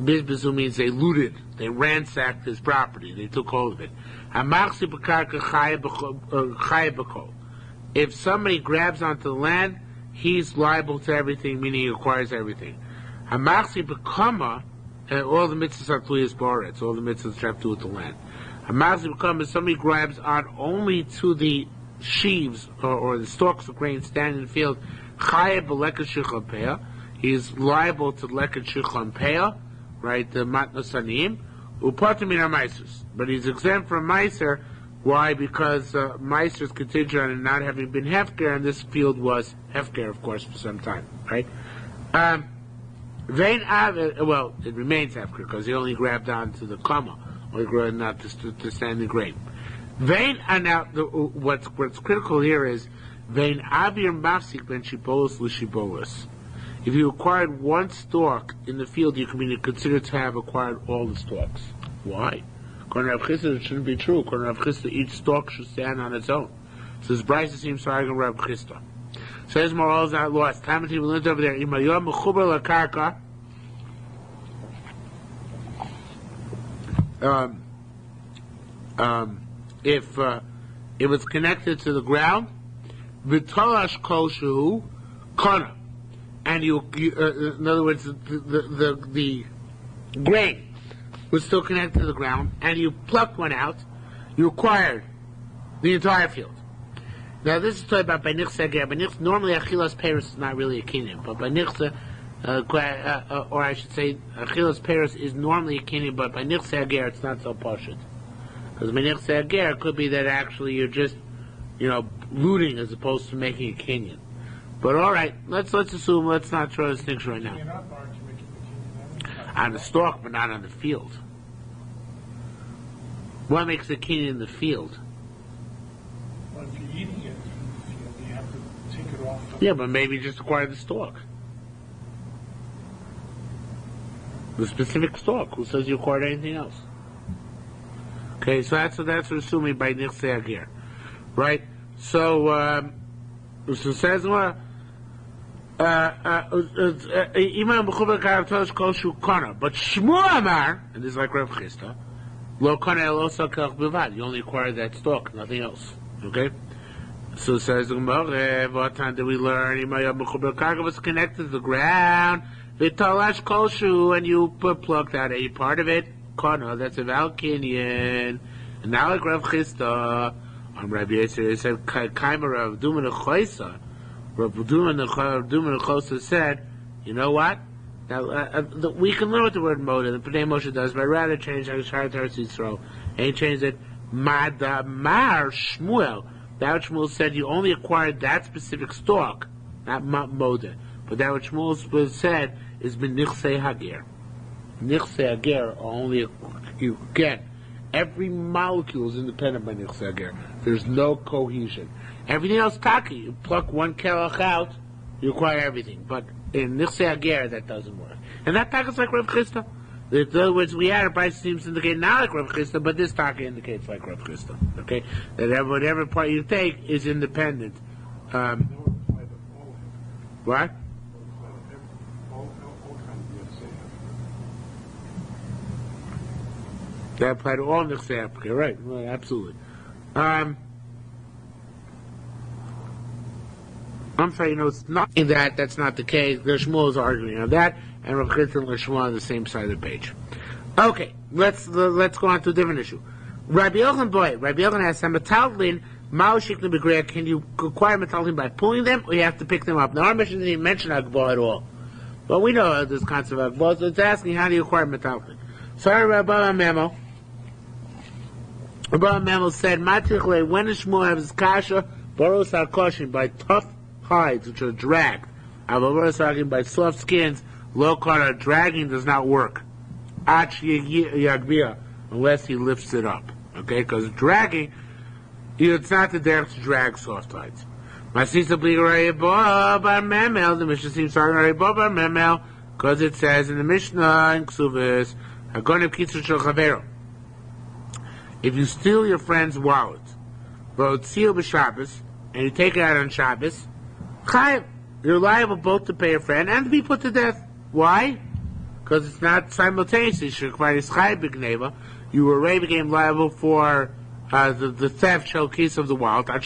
Bizbazu means they looted, they ransacked his property, they took hold of it. Hamachsi B'karka Chaya B'kol. If somebody grabs onto the land, he's liable to everything, meaning he acquires everything. Hamachsi B'kama, all the mitzvahs are Tluyas Boretz, all the mitzvahs have to do with the land. Hamachsi B'kama, if somebody grabs on only to the sheaves or the stalks of grain standing in the field, Chaya B'leket Shichon Peah, he's liable to Leket Shichon Peah, right, the Matnos Aniyim, Upatim Min HaMaisus. But he's exempt from Meiser. Why? Because Meiser is contingent on it not having been Hefker, and this field was Hefker, of course, for some time, right? Well, it remains Hefker, because he only grabbed onto the Kama, or he grabbed not to stand the grain. Now, what's critical here is, Vein Avir Mafsik Ben Shibolos L'Shibolos. If you acquired one stalk in the field, you can be considered to have acquired all the stalks. Why? According to Rav Chisda, it shouldn't be true. According to Rav Chisda, each stalk should stand on its own. So this Brisa seems to argue Rav Chisda. Says Moral is not lost. Tamati we learned over there. Imayom Mechuber LaKarka. If it was connected to the ground, V'tolash Kol Shehu Kana. And in other words, the grain was still connected to the ground, and you plucked one out, you acquired the entire field. Now, this is talking about by Nichsei Hager. By Nichsei, normally Achilas Peres is not really a kinyan, but by Nichsei, or I should say, Achilas Paris is normally a kinyan, but by Nichse Ager it's not so poshut. Because by Nichse Ager it could be that actually you're just, looting as opposed to making a kinyan. But all right, let's assume, let's not draw a distinction right now. You're not barred to make it a kinyan. On the stalk, but not on the field. What makes a kinyan in the field? Well, if you're eating it from the field, you have to take it off. Yeah, but maybe just acquire the stalk. The specific stalk. Who says you acquired anything else? Okay, so that's assuming by Nichse Ager. Right? So it says, but Shmuel Amar, and this is like Rav Chisda, Lo kana elo sakach bilvad. You only acquire that stalk, nothing else. Okay? So it says the Gemara, what time did we learn? It was connected to the ground. Vitalash kolshu, and you plucked out a part of it. Kana, that's a Valkinian. And now like Rav Chisda, Rabbi Yisrael said, Kaimer Rav Duman Choisa. Rav Duman Choisa said, you know what? Now, we can learn what the word moda, the Pnei Moshe does, but I'd rather change Shar Tarsi Yisrael. And he changed it, Madamar Shmuel. That what Shmuel said, you only acquired that specific stalk, not moda. But that what Shmuel said is B'nichse Hager. Nichse Hager only, again, every molecule is independent by Nichse Hager. There's no cohesion. Everything else, taki, you pluck one kelach out, you acquire everything. But in Nichse Hager, that doesn't work. And that taka is like Rav Chisda. In other words, we had a price seems to indicate not like Rav Chisda, but this taka indicates like Rav Chisda. Okay? That whatever part you take is independent. What? That apply to all Nichse Hager, right? Well, absolutely. I'm sorry, it's not in that's not the case. The Shmuel is arguing on that, and Rav Chisda and Shmuel on the same side of the page. Okay, let's go on to a different issue. Rabbi Yochanan asks, "Metaltlin, Ma'oshikna Begreya, can you acquire metaltlin by pulling them, or you have to pick them up?" Now, our mission didn't even mention Agbah at all, but we know this concept of Agbah, so it's asking how do you acquire metaltlin. Sorry, Rabbi Memo. Rabbi Memo said, "Matichle, when does Shmuel have his kasha boros hakoshin by tough hides which are dragged? Avoros by soft skins, low kara dragging does not work. Ach yagbia, unless he lifts it up. Okay, because dragging, it's not the derech to drag soft hides. Masisa bli bar memel. The Mishnah seems talking bar memel because it says in the Mishnah in Ksuvis, Hagonim kitzur shel chavero. If you steal your friend's wallet, v'otzio b'Shabbos, and you take it out on Shabbos, chayav, you're liable both to pay your friend and to be put to death. Why? Because it's not simultaneously. You already became liable for the theft, shelkis of the wallet, of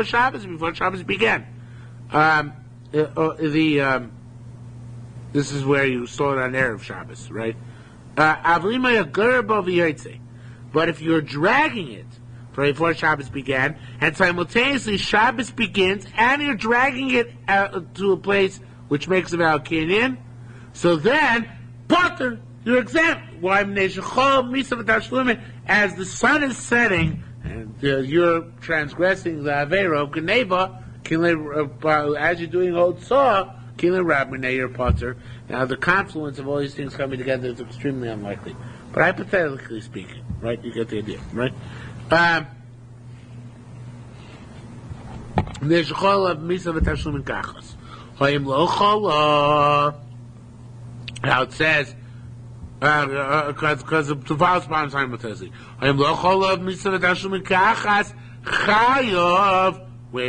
Shabbos before Shabbos began. This is where you stole it on Erev Shabbos, right? But if you're dragging it before Shabbos began, and simultaneously Shabbos begins, and you're dragging it out to a place which makes it out Kinyan, so then, Potter, you're exempt. Why? As the sun is setting, and you're transgressing the Avera of Geneva, as you're doing Old Saw, you're Potter. Now, the confluence of all these things coming together is extremely unlikely. But hypothetically speaking, right? You get the idea, right? Now it says, because of the vows bound simultaneously. Wait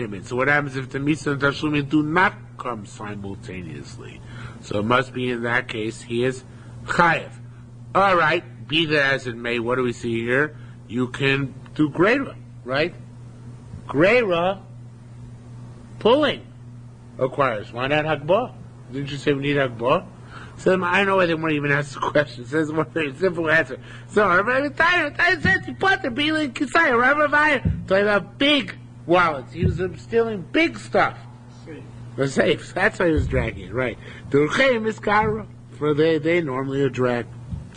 a minute. So what happens if the Misa and Tashlumin do not come simultaneously? So it must be in that case he is chayav. All right. Be that as it may, what do we see here? You can do greira, right? Greira, pulling, acquires. Why not hagbah? Didn't you say we need hagbah? So I know why they won't even ask the question. It says one very simple answer. So Rabbi Tayyip said he put the Bila Kisai, Rabbi Vaya, talking about big wallets. He was stealing big stuff. The safe. That's why he was dragging it, right? Durcheim is kara. For they normally are dragged.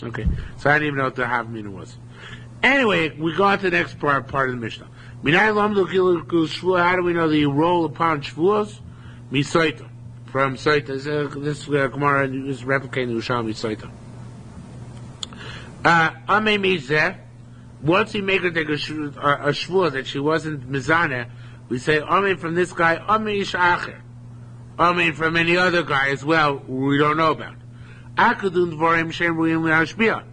Okay. So I didn't even know what the Havamina was. Anyway, we go on to the next part of the Mishnah. Minay lamdu kilu shvua. How do we know that you roll upon shvuos? Misoita. From Soita. This Gemara is replicating the Yerushalmi Soita. Amei mizeh. Once we make her take a shvua that she wasn't mizaneh, we say Amei from this guy, Amei ish acher. Amei from any other guy as well we don't know about. Akadun dvarim shem ruim le'ashbiyah.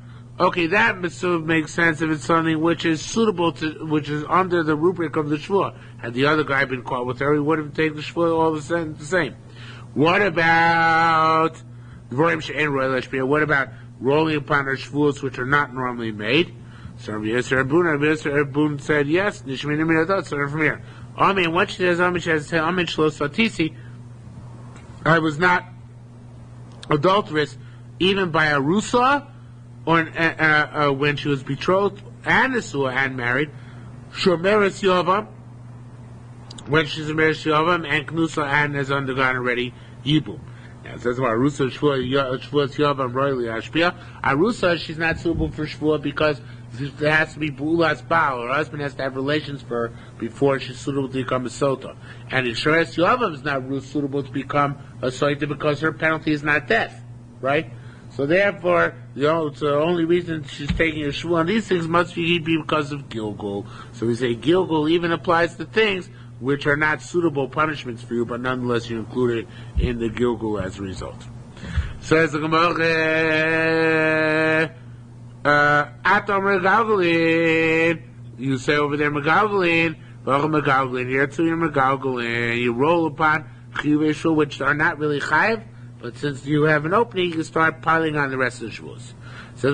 Okay, that makes sense if it's something which is suitable to, which is under the rubric of the shvua. Had the other guy been caught with her, he would have taken the shvua all the same. What about dvarim she'en ruim le'ashbiyah? What about rolling upon her shvuos which are not normally made? So Rabbi Yisrael said yes. Nishmini minadot. So from here, Amen. What she says, Amen, she has to say Amen shlos satisi. I was not adulterous even by a rusa, or when she was betrothed and nesua and married. Shomeres yovam, when she's married yovam, and knusa and has undergone already yibum. It says about Arusa Shvuas Yavam Royally Ashpia. Arusa, she's not suitable for Shvuah because there has to be Bu'ulas Baal. Her husband has to have relations for her before she's suitable to become a Sota. And Shvuas Yavam is not suitable to become a Sota because her penalty is not death. Right? So therefore, it's the only reason she's taking a Shvuah on these things must be because of Gilgul. So we say Gilgul even applies to things which are not suitable punishments for you, but nonetheless you include it in the Gilgul as a result. Says the Gemara, Atom Megalgalin. You say over there Megalgalin, Megalgalin. Here too you're Megalgalin. You roll upon Chiyuvei Shul, which are not really Chayiv, but since you have an opening, you start piling on the rest of the Shuls. Says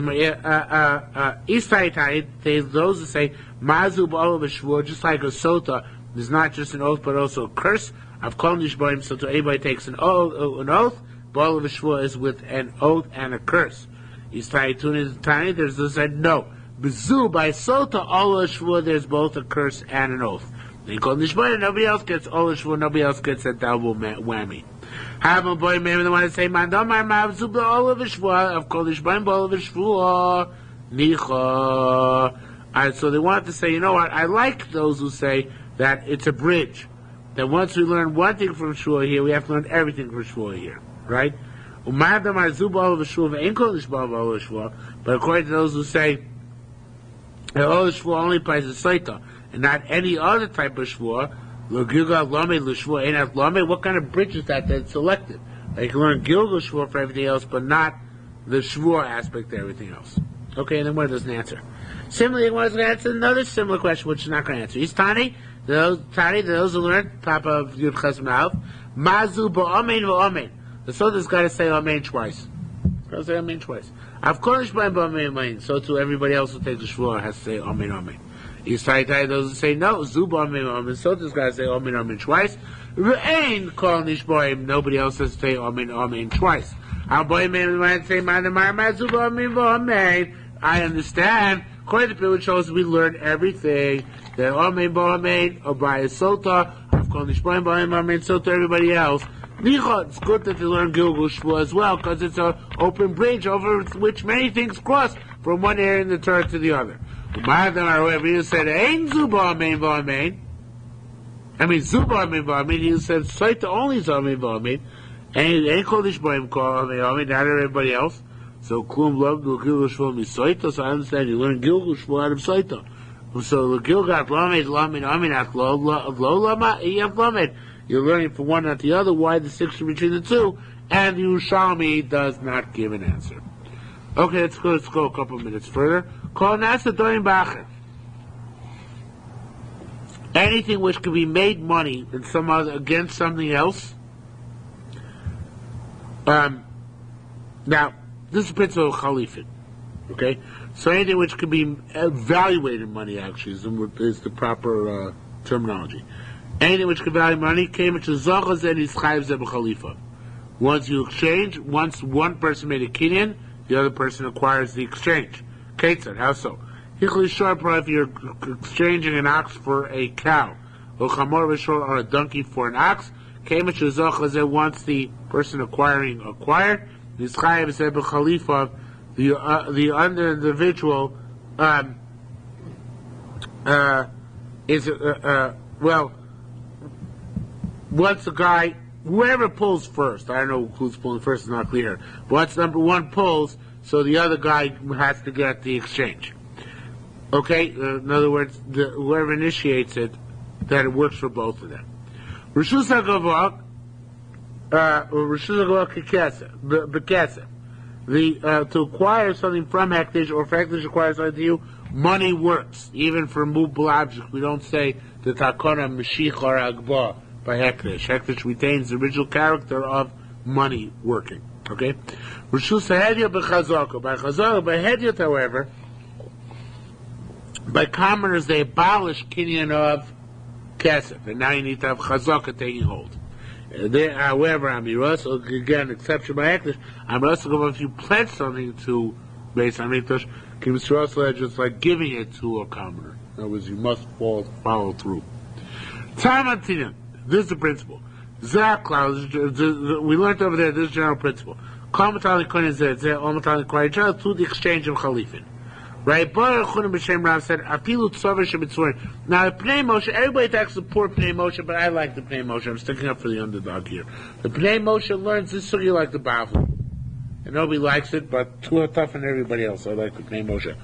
Istaitai, those who say Mazu Ba'ol of a Shvur, just like a Sota, is not just an oath, but also a curse. I've called Nishboim, so to anybody takes an oath, Ba'ol of a Shvur is with an oath and a curse. Istaitai is tiny, there's those that said no. Bezu, by Sota, all of a Shvur, there's both a curse and an oath. They call Nishboim, nobody else gets all of a Shvur, nobody else gets that double whammy. Have a boy, maybe the one that say, Mandamar Mavzu, all of a Shvur, I've called Nishboim, all of a Shvur, Nicha. So they want to say, you know what, I like those who say that it's a bridge. That once we learn one thing from Shua here, we have to learn everything from Shua here. Right? But according to those who say that all Shua only applies to Saita and not any other type of Shua, what kind of bridge is that that's selected? They can learn Gilgal Shua for everything else, but not the Shua aspect of everything else. Okay, and then one doesn't answer. Similarly, one is going to answer another similar question, which is not going to answer. He's Tani, those who learn, top of Yud Ches Mouth, Mazu ba'amein va'amein. The Sota's got to say amein twice. Got to say amein twice. I've called ba'amein, so too everybody else who takes the Shvuah has to say amein amein. He's Tai, those who say no, Zu ba'amein amein. Sota's got to say amein amein twice. Re'ain call Nishboim, nobody else has to say amein amein twice. I'll boy man when I say Mazu ba'amein va'amein. I understand. According to Pillar shows we learn everything. The Amen Ba'amen, or by a Sota, I've called Nishboim Ba'amen, Sota, everybody else. Nicha, it's good that they learn Gilgul Shvua as well, because it's an open bridge over which many things cross from one area in the Torah to the other. However, you said, Ein Zu Ba'amen Ba'amen. I mean, Zu Ba'amen Ba'amen, you said, Sota only is Amen Ba'amen, and Ein called Nishboim called Amen, not everybody else. So Klum loved the Gilgul Shvua Misoita, so I understand you learn Gilgul Shvua out of Soita. So the Gilgal Lamed Lamed Aminat Lo Lama Iyaf Lamed. You're learning from one not the other. Why the distinction between the two? And Yerushalmi does not give an answer. Okay, let's go a couple of minutes further. Call Nasa Doim Bacher. Anything which can be made money in some other against something else. Now, this is the principle of Khalifat. Okay? So anything which can be evaluated money, actually, is the proper terminology. Anything which can value money came into Zachas and Yischayv Zeb Khalifa. Once you exchange, once one person made a kinyan, the other person acquires the exchange. Ketzad, how so? Hichli Sharpra, if you're exchanging an ox for a cow, or Chamor Vishor, or a donkey for an ox, once the person acquiring acquired, the individual is once the guy, whoever pulls first, I don't know who's pulling first, it's not clear. But once number one pulls, so the other guy has to get the exchange. Okay? In other words, whoever initiates it, that it works for both of them. Rishus HaGavah, to acquire something from Hekdesh, or for Hekdesh acquire something to you, money works, even for movable objects. We don't say the Takona Meshich or Agbah by Hekdesh. Hekdesh retains the original character of money working. Okay? Rishus HaHedyot b'chazaka. By Chazaka, by Hedyot, however, by commoners, they abolish kinyan of kesef, and now you need to have Chazaka taking hold. However, Amiras, again, exception by Hekdesh, Amiras, if you pledge something to base on Mikdash, just like giving it to a commoner. In other words, you must follow through. Tamantinan, this is the principle. Zakla, we learned over there this general principle. Kalmatali Kohen said, Almatali Kohen, to the exchange of Khalifin. Right? Baruch Hu B'Shem Rav said, Apilu Tzover Shemitzurin. Now, the Pnei Moshe, everybody thinks the poor Pnei Moshe, but I like the Pnei Moshe. I'm sticking up for the underdog here. The Pnei Moshe learns this sugi like the Bavli. And nobody likes it, but too tough and everybody else. I like the Pnei Moshe.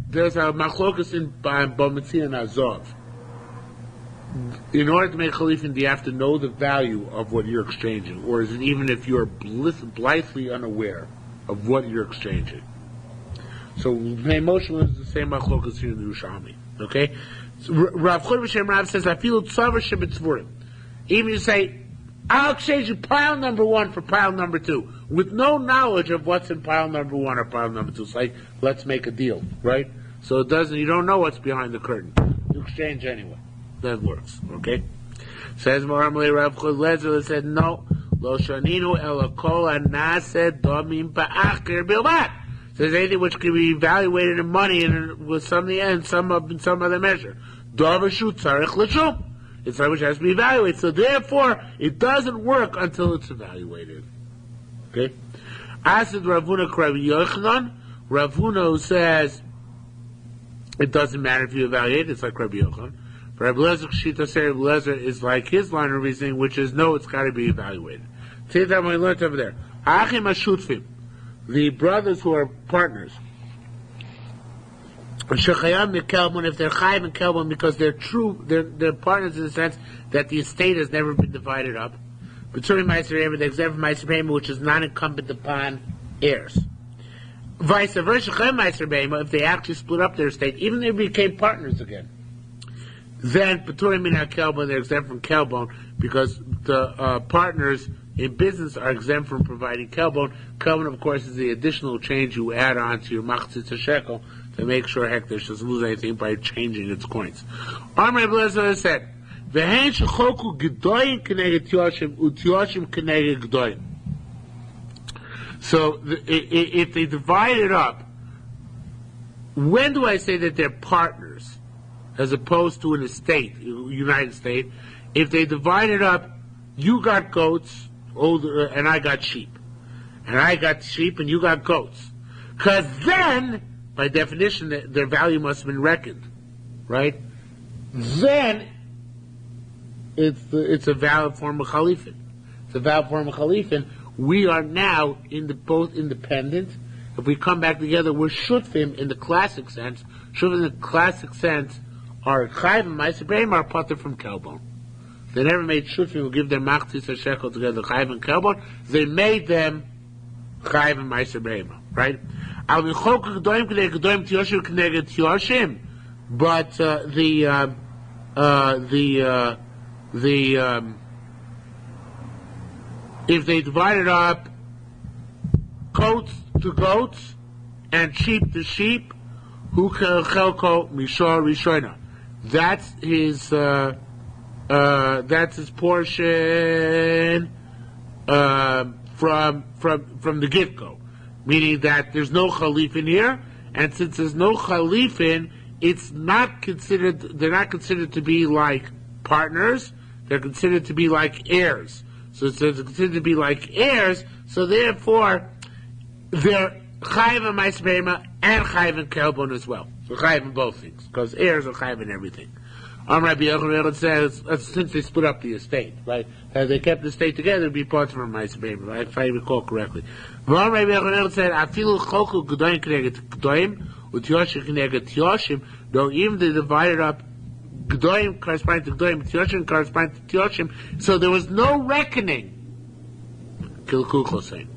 There's a machlokas in Bometzin and Azov. In order to make Khalifin, do you have to know the value of what you're exchanging? Or is it even if you're blithely unaware of what you're exchanging? So Pnei Moshe learns the same machlokas here in the Yerushalmi. Okay? So, Rav Chod B'Shem Rav says, I feel tzavar shebetzvurim. Even you say, I'll exchange you pile number one for pile number two, with no knowledge of what's in pile number one or pile number two. It's like, let's make a deal, right? So you don't know what's behind the curtain. You exchange anyway. That works, okay? Says Moramle Rav Chod Lezer said, no, lo shaninu ela kol anaseh domim ba'acher bilvat. Says anything which can be evaluated in money and with something and some other measure. Davar shu tzarich l'shum. It's something which has to be evaluated. So therefore, it doesn't work until it's evaluated. Okay? Asid Ravuna Rabbi Yochanan. Ravuna says it doesn't matter if you evaluate. It's like Rabbi Yochanan. For Rabbi Lezer, Shita say Rabbi Lezer is like his line of reasoning, which is no, it's got to be evaluated. See that we learned over there. Achim Ashutfim. The brothers who are partners, if they're chayim and kelbon, because they're partners in the sense that the estate has never been divided up. Between Meiser, they exempt from Meiser payment, which is not incumbent upon heirs. Vice versa, if they actually split up their estate, even if they became partners again, then B'turim min kelbon, they're exempt from kelbon, because the partners in business are exempt from providing kelbon. Kelbon, of course, is the additional change you add on to your machzit shekel to make sure Hekdesh doesn't lose anything by changing its coins. Amr Abelazar said, "V'hen shechoku gedoyin keneged tyoshim utyoshim keneged gedoyin." So, if they divide it up, when do I say that they're partners, as opposed to an estate, United States? If they divide it up, you got goats, and I got sheep. And I got sheep and you got goats. Because then, by definition, their value must have been reckoned. Right? Then, it's a valid form of Khalifin. It's a valid form of Khalifin. We are now both independent. If we come back together, we're shutfim in the classic sense. Shutfim in the classic sense are chayv and ma'aser are potter from kelbon. They never made shutfim who give their machzis shekel together, chayv and kelbon. They made them chayv and ma'aser be'ema, right? Al michok gedoyim kneged gedoyim tyoshim kneged tyoshim. But if they divided up goats to goats and sheep to sheep, who chelko mishor rishona. That's his portion from the get-go, meaning that there's no Khalifin here, and since there's no Khalifin, it's not considered. They're not considered to be like partners. they're considered to be like heirs. So they're considered to be like heirs, so therefore, they're chayiv and ma'aser behema and chayiv and kelbon as well. So chayiv in both things, because heirs are chayiv in everything. Rabbi Yochanan says, since they split up the estate, right? As they kept the estate together, it'd be parts from ma'aser behema, right? If I recall correctly. Rabbi Yochanan said, "Afilu choku gedoyim k'neget gedoyim, u'tyoshim k'neget tyoshim." Though even they divided up, gedoyim corresponding to gedoyim, tyoshim corresponding to tyoshim, so there was no reckoning. Kilkuch saying,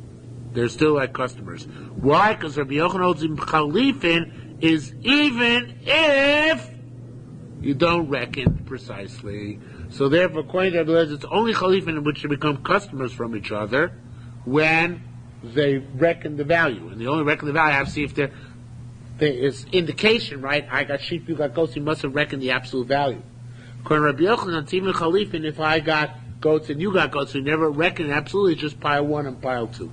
they're still like customers. Why? Because Rabbi Yochanan holds in chalifin is even if you don't reckon precisely. So therefore, according to Rabbi Eliezer, it's only chalifin in which they become customers from each other when they reckon the value. And they only reckon the value, I have to see if there is indication, right? I got sheep, you got goats, you must have reckoned the absolute value. According to Rabbi Yochanan, it's even chalifin if I got goats and you got goats, we never reckon absolutely, just pile 1 and pile 2.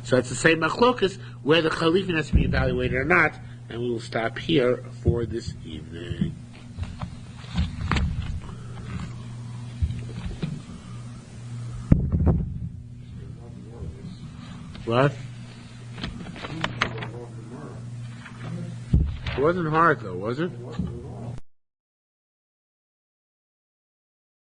So that's the same machlokas, where the chalifin has to be evaluated or not, and we will stop here for this evening. What? It wasn't hard though, was it?